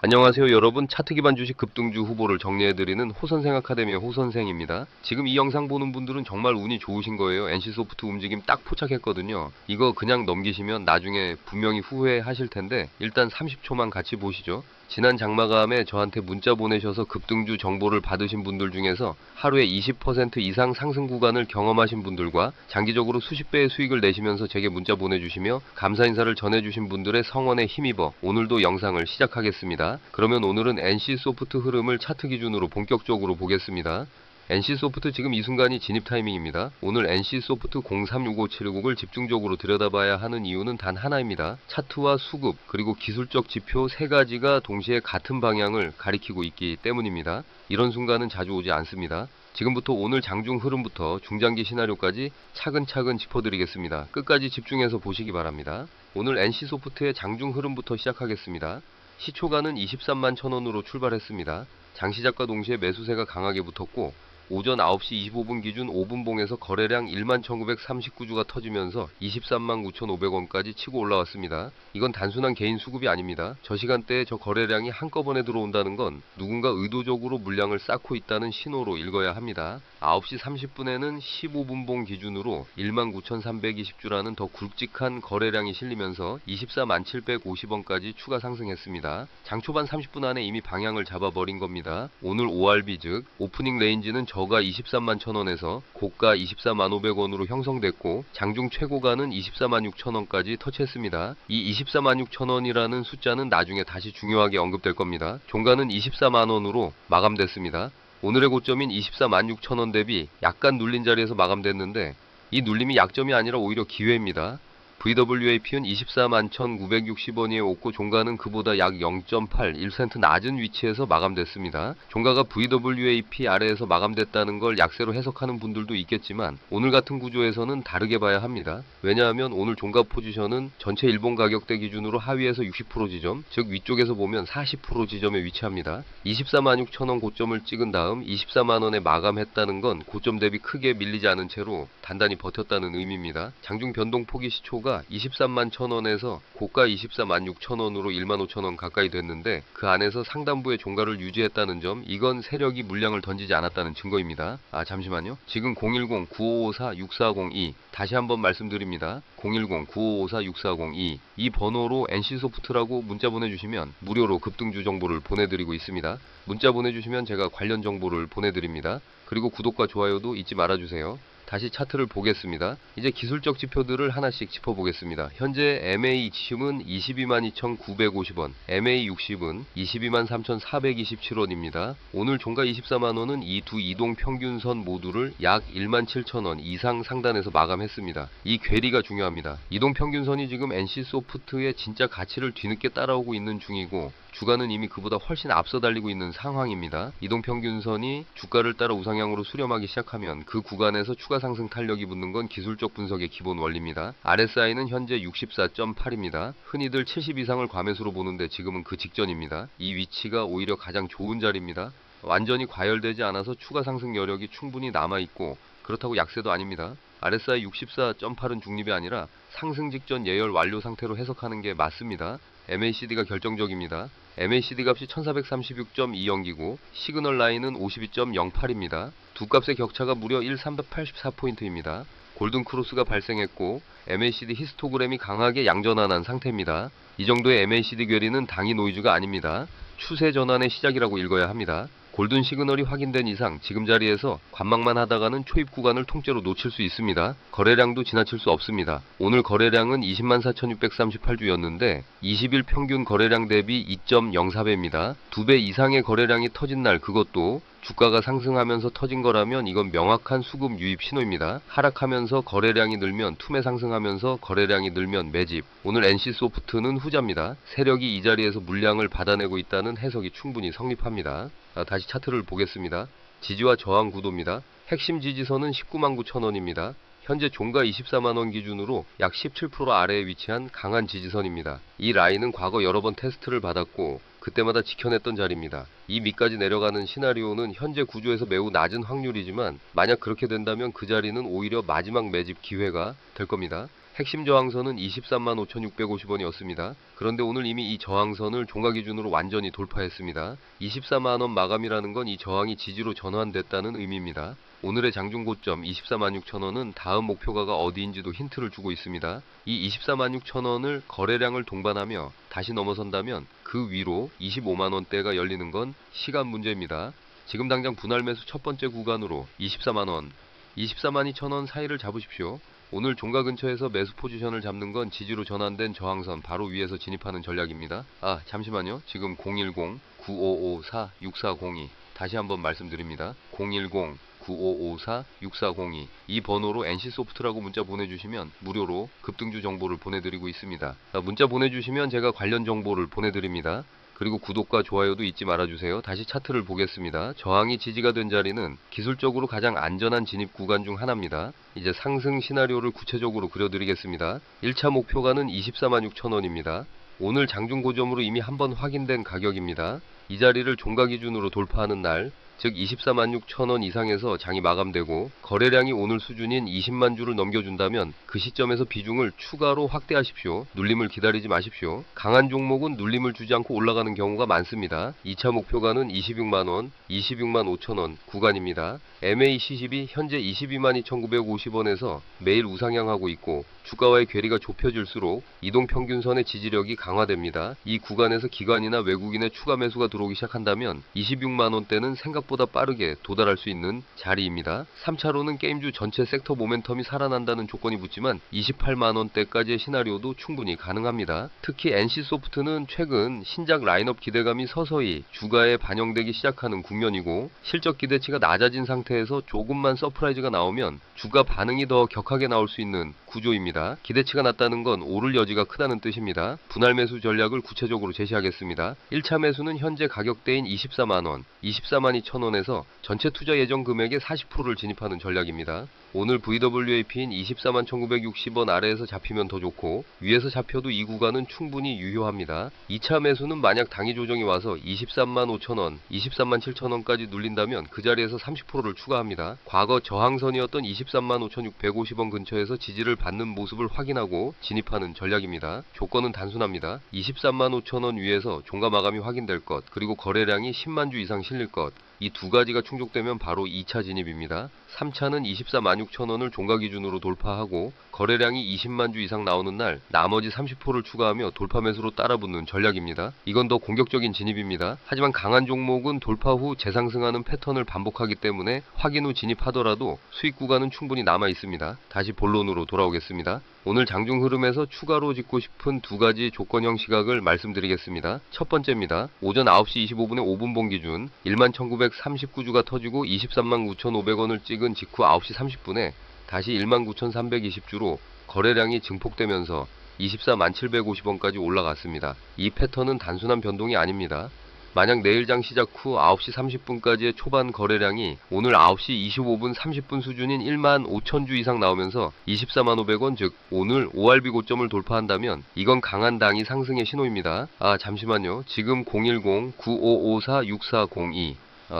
안녕하세요 여러분, 차트 기반 주식 급등주 후보를 정리해드리는 호선생 아카데미의 호선생입니다. 지금 이 영상 보는 분들은 정말 운이 좋으신 거예요. NC소프트 움직임 딱 포착했거든요. 이거 그냥 넘기시면 나중에 분명히 후회하실 텐데 일단 30초만 같이 보시죠. 지난 장마감에 저한테 문자 보내셔서 급등주 정보를 받으신 분들 중에서 하루에 20% 이상 상승 구간을 경험하신 분들과 장기적으로 수십 배의 수익을 내시면서 제게 문자 보내주시며 감사 인사를 전해주신 분들의 성원에 힘입어 오늘도 영상을 시작하겠습니다. 그러면 오늘은 NC소프트 흐름을 차트 기준으로 본격적으로 보겠습니다. NC소프트 지금 이 순간이 진입 타이밍입니다. 오늘 NC소프트 036576을 집중적으로 들여다봐야 하는 이유는 단 하나입니다. 차트와 수급 그리고 기술적 지표 세 가지가 동시에 같은 방향을 가리키고 있기 때문입니다. 이런 순간은 자주 오지 않습니다. 지금부터 오늘 장중 흐름부터 중장기 시나리오까지 차근차근 짚어드리겠습니다. 끝까지 집중해서 보시기 바랍니다. 오늘 NC소프트의 장중 흐름부터 시작하겠습니다. 시초가는 23만 1,000원으로 출발했습니다. 장시작과 동시에 매수세가 강하게 붙었고 오전 9시 25분 기준 5분봉에서 거래량 1만 1939주가 터지면서 23만 9,500원까지 치고 올라왔습니다. 이건 단순한 개인 수급이 아닙니다. 저 시간대에 저 거래량이 한꺼번에 들어온다는 건 누군가 의도적으로 물량을 쌓고 있다는 신호로 읽어야 합니다. 9시 30분에는 15분봉 기준으로 1만 9,320주라는 더 굵직한 거래량이 실리면서 24만 750원까지 추가 상승했습니다. 장 초반 30분 안에 이미 방향을 잡아버린 겁니다. 오늘 ORB 즉 오프닝 레인지는 저가 23만 1,000원에서 고가 24만 500원으로 형성됐고 장중 최고가는 24만 6천원까지 터치했습니다. 이 24만 6천원이라는 숫자는 나중에 다시 중요하게 언급될 겁니다. 종가는 24만원으로 마감됐습니다. 오늘의 고점인 24만 6천원 대비 약간 눌린 자리에서 마감됐는데 이 눌림이 약점이 아니라 오히려 기회입니다. VWAP는 24만 1,960원이 오고 종가는 그보다 약 0.8, 1센트 낮은 위치에서 마감됐습니다. 종가가 VWAP 아래에서 마감됐다는 걸 약세로 해석하는 분들도 있겠지만 오늘 같은 구조에서는 다르게 봐야 합니다. 왜냐하면 오늘 종가 포지션은 전체 일본 가격대 기준으로 하위에서 60% 지점, 즉 위쪽에서 보면 40% 지점에 위치합니다. 24만 6천원 고점을 찍은 다음 24만원에 마감했다는 건 고점 대비 크게 밀리지 않은 채로 단단히 버텼다는 의미입니다. 장중 변동폭이 시초가 23만 1,000원에서 고가 24만 6천원으로 1만 5천원 가까이 됐는데 그 안에서 상단부의 종가를 유지했다는 점, 이건 세력이 물량을 던지지 않았다는 증거입니다. 잠시만요. 지금 010-9554-6402 다시 한번 말씀드립니다. 010-9554-6402 이 번호로 NC소프트라고 문자 보내주시면 무료로 급등주 정보를 보내드리고 있습니다. 문자 보내주시면 제가 관련 정보를 보내드립니다. 그리고 구독과 좋아요도 잊지 말아주세요. 다시 차트를 보겠습니다. 이제 기술적 지표들을 하나씩 짚어보겠습니다. 현재 MA 지수는 22만 2,950원, MA 60은 22만 3,427원입니다. 오늘 종가 24만원은 이 두 이동 평균선 모두를 약 1만 7천원 이상 상단에서 마감했습니다. 이 괴리가 중요합니다. 이동 평균선이 지금 NC소프트의 진짜 가치를 뒤늦게 따라오고 있는 중이고 주가는 이미 그보다 훨씬 앞서 달리고 있는 상황입니다. 이동평균선이 주가를 따라 우상향으로 수렴하기 시작하면 그 구간에서 추가 상승 탄력이 붙는 건 기술적 분석의 기본 원리입니다. RSI는 현재 64.8입니다. 흔히들 70 이상을 과매수로 보는데 지금은 그 직전입니다. 이 위치가 오히려 가장 좋은 자리입니다. 완전히 과열되지 않아서 추가 상승 여력이 충분히 남아있고 그렇다고 약세도 아닙니다. RSI 64.8은 중립이 아니라 상승 직전 예열 완료 상태로 해석하는 게 맞습니다. MACD가 결정적입니다. MACD 값이 1436.20기고 시그널 라인은 52.08입니다. 두 값의 격차가 무려 1384포인트입니다. 골든 크로스가 발생했고 MACD 히스토그램이 강하게 양전환한 상태입니다. 이 정도의 MACD 괴리는 당위 노이즈가 아닙니다. 추세 전환의 시작이라고 읽어야 합니다. 골든 시그널이 확인된 이상 지금 자리에서 관망만 하다가는 초입 구간을 통째로 놓칠 수 있습니다. 거래량도 지나칠 수 없습니다. 오늘 거래량은 20만 4,638주였는데 20일 평균 거래량 대비 2.04배입니다. 2배 이상의 거래량이 터진 날, 그것도 주가가 상승하면서 터진 거라면 이건 명확한 수급 유입 신호입니다. 하락하면서 거래량이 늘면 투매, 상승하면서 거래량이 늘면 매집. 오늘 NC소프트는 후자입니다. 세력이 이 자리에서 물량을 받아내고 있다는 해석이 충분히 성립합니다. 다시 차트를 보겠습니다. 지지와 저항 구도입니다. 핵심 지지선은 19만 9천원입니다. 현재 종가 24만원 기준으로 약 17% 아래에 위치한 강한 지지선입니다. 이 라인은 과거 여러 번 테스트를 받았고 그때마다 지켜냈던 자리입니다. 이 밑까지 내려가는 시나리오는 현재 구조에서 매우 낮은 확률이지만 만약 그렇게 된다면 그 자리는 오히려 마지막 매집 기회가 될 겁니다. 핵심 저항선은 23만 5,650원이었습니다. 그런데 오늘 이미 이 저항선을 종가 기준으로 완전히 돌파했습니다. 24만 원 마감이라는 건 이 저항이 지지로 전환됐다는 의미입니다. 오늘의 장중 고점 24만 6천 원은 다음 목표가가 어디인지도 힌트를 주고 있습니다. 이 24만 6천 원을 거래량을 동반하며 다시 넘어선다면 그 위로 25만 원대가 열리는 건 시간 문제입니다. 지금 당장 분할 매수 첫 번째 구간으로 24만 원, 24만 2천 원 사이를 잡으십시오. 오늘 종가 근처에서 매수 포지션을 잡는 건 지지로 전환된 저항선 바로 위에서 진입하는 전략입니다. 잠시만요. 지금 010-9554-6402 다시 한번 말씀드립니다. 010-9554-6402 이 번호로 NC소프트라고 문자 보내주시면 무료로 급등주 정보를 보내드리고 있습니다. 문자 보내주시면 제가 관련 정보를 보내드립니다. 그리고 구독과 좋아요도 잊지 말아주세요. 다시 차트를 보겠습니다. 저항이 지지가 된 자리는 기술적으로 가장 안전한 진입 구간 중 하나입니다. 이제 상승 시나리오를 구체적으로 그려드리겠습니다. 1차 목표가는 24만 6천 원입니다. 오늘 장중 고점으로 이미 한번 확인된 가격입니다. 이 자리를 종가 기준으로 돌파하는 날, 즉 24만 6천 원 이상에서 장이 마감되고 거래량이 오늘 수준인 20만 주를 넘겨준다면 그 시점에서 비중을 추가로 확대하십시오. 눌림을 기다리지 마십시오. 강한 종목은 눌림을 주지 않고 올라가는 경우가 많습니다. 2차 목표가는 26만 원, 26만 5천 원 구간입니다. MACCB 현재 22만 2,950원에서 매일 우상향하고 있고 주가와의 괴리가 좁혀질수록 이동평균선의 지지력이 강화됩니다. 이 구간에서 기관이나 외국인의 추가 매수가 들어오기 시작한다면 26만 원대는 생각보다 빠르게 도달할 수 있는 자리입니다. 3차로는 게임주 전체 섹터 모멘텀이 살아난다는 조건이 붙지만 28만 원대까지의 시나리오도 충분히 가능합니다. 특히 NC소프트는 최근 신작 라인업 기대감이 서서히 주가에 반영되기 시작하는 국면이고 실적 기대치가 낮아진 상태에서 조금만 서프라이즈가 나오면 주가 반응이 더 격하게 나올 수 있는 구조입니다. 기대치가 낮다는 건 오를 여지가 크다는 뜻입니다. 분할 매수 전략을 구체적으로 제시하겠습니다. 1차 매수는 현재 가격대인 24만원, 24만 2천원에서 전체 투자 예정 금액의 40%를 진입하는 전략입니다. 오늘 VWAP인 24만 1960원 아래에서 잡히면 더 좋고 위에서 잡혀도 이 구간은 충분히 유효합니다. 2차 매수는 만약 당위 조정이 와서 23만 5천원, 23만 7천원까지 눌린다면 그 자리에서 30%를 추가합니다. 과거 저항선이었던 23만 5,650원 근처에서 지지를 받는 모습을 확인하고 진입하는 전략입니다. 조건은 단순합니다. 23만 5천원 위에서 종가 마감이 확인될 것, 그리고 거래량이 10만 주 이상 실릴 것, 이 두 가지가 충족되면 바로 2차 진입입니다. 3차는 24만 6천원을 종가 기준으로 돌파하고 거래량이 20만 주 이상 나오는 날 나머지 30%를 추가하며 돌파 매수로 따라붙는 전략입니다. 이건 더 공격적인 진입입니다. 하지만 강한 종목은 돌파 후 재상승하는 패턴을 반복하기 때문에 확인 후 진입하더라도 수익 구간은 충분히 남아 있습니다. 다시 본론으로 돌아오겠습니다. 오늘 장중 흐름에서 추가로 짚고 싶은 두 가지 조건형 시각을 말씀드리겠습니다. 첫 번째입니다. 오전 9시 25분에 5분봉 기준 11,939주가 터지고 23만 9,500원을 찍은 직후 9시 30분에 다시 19,320주로 거래량이 증폭되면서 24만 750원까지 올라갔습니다. 이 패턴은 단순한 변동이 아닙니다. 만약 내일장 시작 후 9시 30분까지의 초반 거래량이 오늘 9시 25분 30분 수준인 1만 5천주 이상 나오면서 24만 500원 즉 오늘 ORB 고점을 돌파한다면 이건 강한 당이 상승의 신호입니다. 잠시만요. 지금 010-9554-6402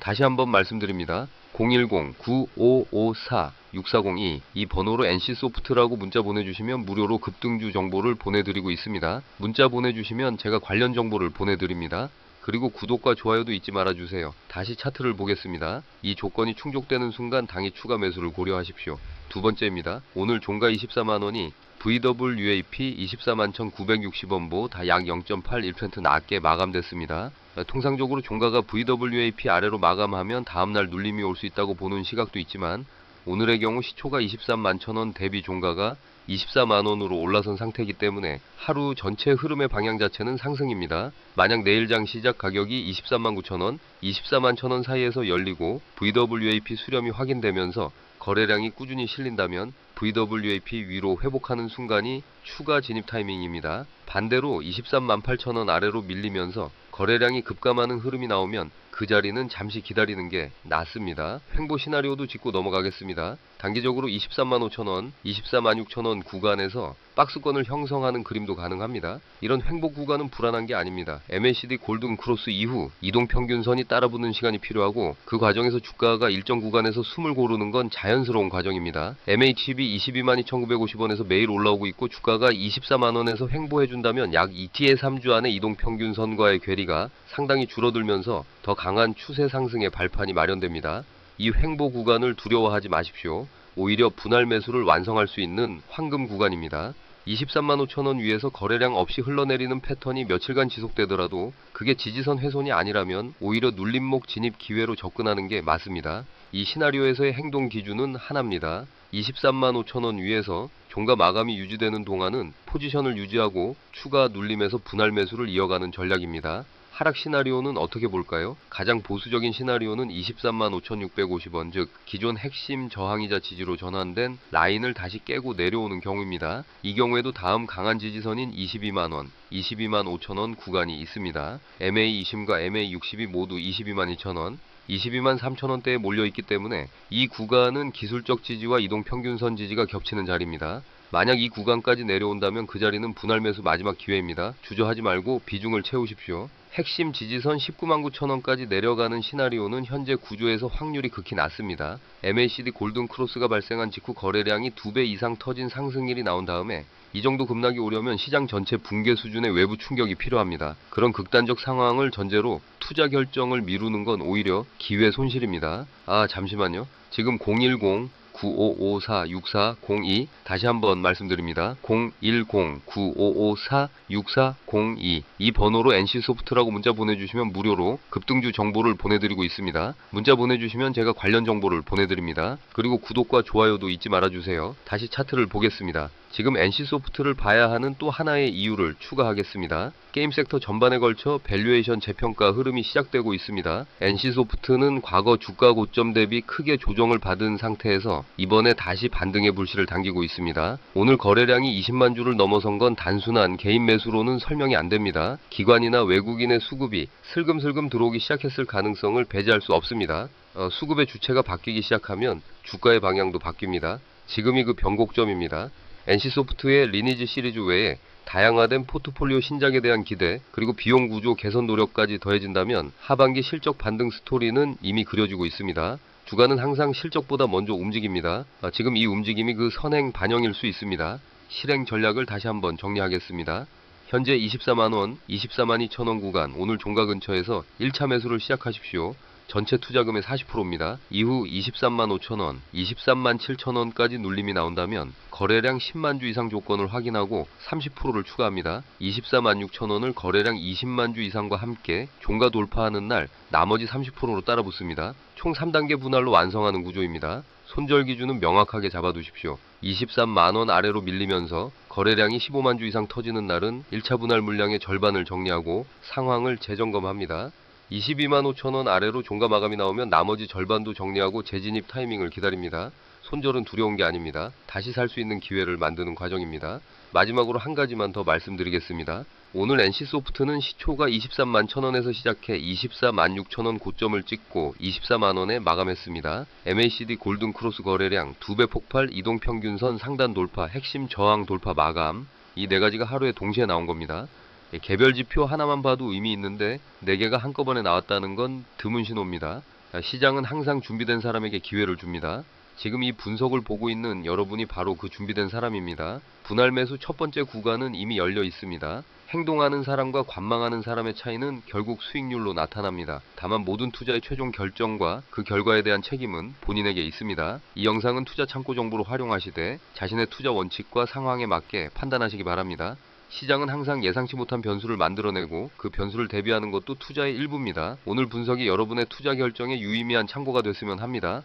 다시 한번 말씀드립니다. 010-9554-6402 이 번호로 NC소프트라고 문자 보내주시면 무료로 급등주 정보를 보내드리고 있습니다. 문자 보내주시면 제가 관련 정보를 보내드립니다. 그리고 구독과 좋아요도 잊지 말아주세요. 다시 차트를 보겠습니다. 이 조건이 충족되는 순간 당일 추가 매수를 고려하십시오. 두 번째입니다. 오늘 종가 24만원이 VWAP 24만 1960원보 다 약 0.81% 낮게 마감됐습니다. 통상적으로 종가가 VWAP 아래로 마감하면 다음날 눌림이 올 수 있다고 보는 시각도 있지만 오늘의 경우 시초가 23만 1천원 대비 종가가 24만원으로 올라선 상태이기 때문에 하루 전체 흐름의 방향 자체는 상승입니다. 만약 내일장 시작 가격이 23만 9천원, 24만 1천원 사이에서 열리고 VWAP 수렴이 확인되면서 거래량이 꾸준히 실린다면 VWAP 위로 회복하는 순간이 추가 진입 타이밍입니다. 반대로 23만 8천원 아래로 밀리면서 거래량이 급감하는 흐름이 나오면 그 자리는 잠시 기다리는 게 낫습니다. 횡보 시나리오도 짚고 넘어가겠습니다. 단기적으로 23만 5천원, 24만 6천원 구간에서 박스권을 형성하는 그림도 가능합니다. 이런 횡보 구간은 불안한 게 아닙니다. MACD 골든 크로스 이후 이동평균선이 따라붙는 시간이 필요하고 그 과정에서 주가가 일정 구간에서 숨을 고르는 건 자연스러운 과정입니다. MACB 22만 2,950원에서 매일 올라오고 있고 주가가 24만원에서 횡보해준다면 약 이틀의 3주 안에 이동평균선과의 괴리가 상당히 줄어들면서 더 강한 추세 상승의 발판이 마련됩니다. 이 횡보 구간을 두려워하지 마십시오. 오히려 분할 매수를 완성할 수 있는 황금 구간입니다. 23만 5천원 위에서 거래량 없이 흘러내리는 패턴이 며칠간 지속되더라도 그게 지지선 훼손이 아니라면 오히려 눌림목 진입 기회로 접근하는 게 맞습니다. 이 시나리오에서의 행동 기준은 하나입니다. 23만 5천원 위에서 종가 마감이 유지되는 동안은 포지션을 유지하고 추가 눌림에서 분할 매수를 이어가는 전략입니다. 하락 시나리오는 어떻게 볼까요? 가장 보수적인 시나리오는 23만 5,650원, 즉 기존 핵심 저항이자 지지로 전환된 라인을 다시 깨고 내려오는 경우입니다. 이 경우에도 다음 강한 지지선인 22만원, 22만 5천원 구간이 있습니다. MA20과 MA60이 모두 22만 2천원, 22만 3천원대에 몰려있기 때문에 이 구간은 기술적 지지와 이동평균선 지지가 겹치는 자리입니다. 만약 이 구간까지 내려온다면 그 자리는 분할 매수 마지막 기회입니다. 주저하지 말고 비중을 채우십시오. 핵심 지지선 19만 9천원까지 내려가는 시나리오는 현재 구조에서 확률이 극히 낮습니다. MACD 골든 크로스가 발생한 직후 거래량이 2배 이상 터진 상승일이 나온 다음에 이 정도 급락이 오려면 시장 전체 붕괴 수준의 외부 충격이 필요합니다. 그런 극단적 상황을 전제로 투자 결정을 미루는 건 오히려 기회 손실입니다. 잠시만요. 지금 010-9554-6402 다시 한번 말씀드립니다. 010-9554-6402 이 번호로 NC소프트라고 문자 보내주시면 무료로 급등주 정보를 보내드리고 있습니다. 문자 보내주시면 제가 관련 정보를 보내드립니다. 그리고 구독과 좋아요도 잊지 말아주세요. 다시 차트를 보겠습니다. 지금 NC소프트를 봐야 하는 또 하나의 이유를 추가하겠습니다. 게임 섹터 전반에 걸쳐 밸류에이션 재평가 흐름이 시작되고 있습니다. NC소프트는 과거 주가 고점 대비 크게 조정을 받은 상태에서 이번에 다시 반등의 불씨를 당기고 있습니다. 오늘 거래량이 20만 주를 넘어선 건 단순한 개인 매수로는 설명이 안 됩니다. 기관이나 외국인의 수급이 슬금슬금 들어오기 시작했을 가능성을 배제할 수 없습니다. 수급의 주체가 바뀌기 시작하면 주가의 방향도 바뀝니다. 지금이 그 변곡점입니다. NC소프트의 리니지 시리즈 외에 다양화된 포트폴리오 신작에 대한 기대, 그리고 비용 구조 개선 노력까지 더해진다면 하반기 실적 반등 스토리는 이미 그려지고 있습니다. 주가는 항상 실적보다 먼저 움직입니다. 지금 이 움직임이 그 선행 반영일 수 있습니다. 실행 전략을 다시 한번 정리하겠습니다. 현재 24만원, 24만 2천원 구간, 오늘 종가 근처에서 1차 매수를 시작하십시오. 전체 투자금의 40%입니다. 이후 23만 5천원, 23만 7천원까지 눌림이 나온다면 거래량 10만 주 이상 조건을 확인하고 30%를 추가합니다. 24만 6천원을 거래량 20만 주 이상과 함께 종가 돌파하는 날 나머지 30%로 따라붙습니다. 총 3단계 분할로 완성하는 구조입니다. 손절 기준은 명확하게 잡아두십시오. 23만원 아래로 밀리면서 거래량이 15만 주 이상 터지는 날은 1차 분할 물량의 절반을 정리하고 상황을 재점검합니다. 22만 5천원 아래로 종가 마감이 나오면 나머지 절반도 정리하고 재진입 타이밍을 기다립니다. 손절은 두려운 게 아닙니다. 다시 살 수 있는 기회를 만드는 과정입니다. 마지막으로 한 가지만 더 말씀드리겠습니다. 오늘 NC소프트는 시초가 23만 1천원에서 시작해 24만 6천원 고점을 찍고 24만원에 마감했습니다. MACD 골든 크로스 거래량 2배 폭발, 이동평균선 상단 돌파, 핵심 저항 돌파 마감, 이 네 가지가 하루에 동시에 나온 겁니다. 개별 지표 하나만 봐도 의미 있는데 4개가 한꺼번에 나왔다는 건 드문 신호입니다. 시장은 항상 준비된 사람에게 기회를 줍니다. 지금 이 분석을 보고 있는 여러분이 바로 그 준비된 사람입니다. 분할 매수 첫 번째 구간은 이미 열려 있습니다. 행동하는 사람과 관망하는 사람의 차이는 결국 수익률로 나타납니다. 다만 모든 투자의 최종 결정과 그 결과에 대한 책임은 본인에게 있습니다. 이 영상은 투자 참고 정보로 활용하시되 자신의 투자 원칙과 상황에 맞게 판단하시기 바랍니다. 시장은 항상 예상치 못한 변수를 만들어내고 그 변수를 대비하는 것도 투자의 일부입니다. 오늘 분석이 여러분의 투자 결정에 유의미한 참고가 됐으면 합니다.